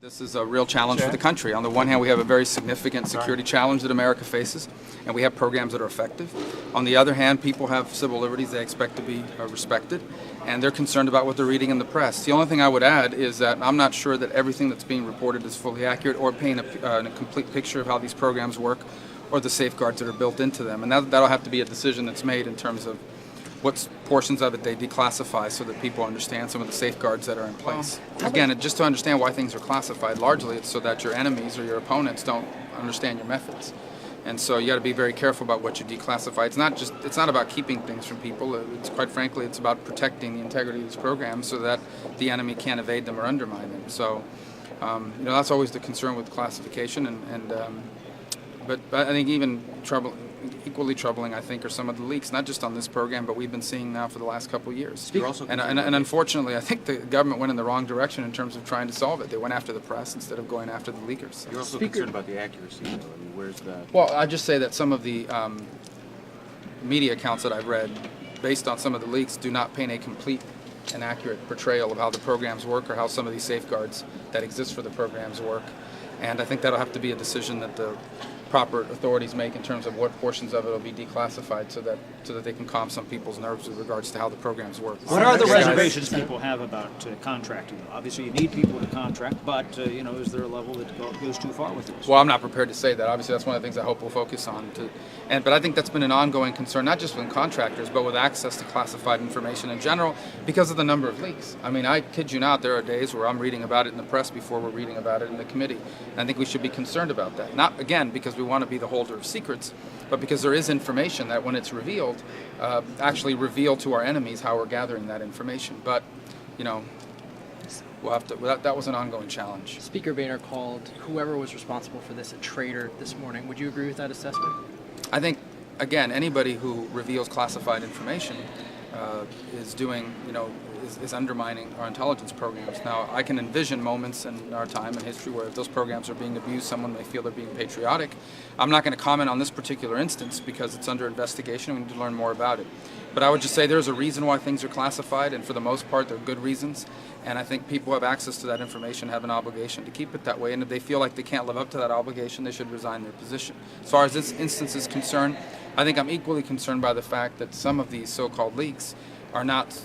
This is a real challenge for the country. On the one hand, we have a very significant security challenge that America faces, and we have programs that are effective. On the other hand, people have civil liberties they expect to be respected, and they're concerned about what they're reading in the press. The only thing I would add is that I'm not sure that everything that's being reported is fully accurate or paint a complete picture of how these programs work or the safeguards that are built into them. And that'll have to be a decision that's made in terms of what portions of it they declassify so that people understand some of the safeguards that are in place. Again, just to understand why things are classified, largely it's so that your enemies or your opponents don't understand your methods. And so you got to be very careful about what you declassify. It's not about keeping things from people. It's quite frankly, it's about protecting the integrity of these programs so that the enemy can't evade them or undermine them. So, that's always the concern with classification. But I think equally troubling, I think, are some of the leaks, not just on this program, but we've been seeing now for the last couple of years. And unfortunately, I think the government went in the wrong direction in terms of trying to solve it. They went after the press instead of going after the leakers. You're also concerned about the accuracy, though. I mean, where's the... Well, I just say that some of the media accounts that I've read, based on some of the leaks, do not paint a complete and accurate portrayal of how the programs work or how some of these safeguards that exist for the programs work. And I think that'll have to be a decision that the proper authorities make in terms of what portions of it will be declassified so that they can calm some people's nerves with regards to how the programs work. What are the reservations people have about contracting? Obviously, you need people to contract, but is there a level that goes too far with this? Well, I'm not prepared to say that. Obviously, that's one of the things I hope we'll focus on. But I think that's been an ongoing concern, not just with contractors, but with access to classified information in general, because of the number of leaks. I mean, I kid you not, there are days where I'm reading about it in the press before we're reading about it in the committee. And I think we should be concerned about that. Not, again, because we want to be the holder of secrets, but because there is information that when it's revealed, actually reveal to our enemies how we're gathering that information. But, we'll have to, that was an ongoing challenge. Speaker Boehner called whoever was responsible for this a traitor this morning. Would you agree with that assessment? I think, again, anybody who reveals classified information is doing, is undermining our intelligence programs. Now, I can envision moments in our time in history where if those programs are being abused, someone may feel they're being patriotic. I'm not going to comment on this particular instance because it's under investigation. We need to learn more about it. But I would just say there's a reason why things are classified, and for the most part, they're good reasons. And I think people who have access to that information have an obligation to keep it that way. And if they feel like they can't live up to that obligation, they should resign their position. As far as this instance is concerned, I think I'm equally concerned by the fact that some of these so-called leaks are not,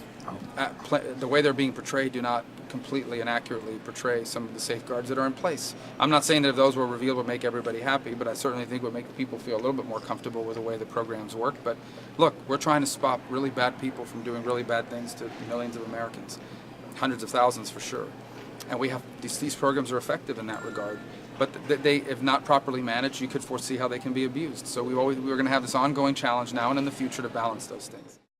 the way they're being portrayed do not completely and accurately portray some of the safeguards that are in place. I'm not saying that if those were revealed would make everybody happy, but I certainly think would make people feel a little bit more comfortable with the way the programs work. But look, we're trying to stop really bad people from doing really bad things to millions of Americans, hundreds of thousands for sure. And we have these programs are effective in that regard. But they, if not properly managed, you could foresee how they can be abused. So we're going to have this ongoing challenge now and in the future to balance those things.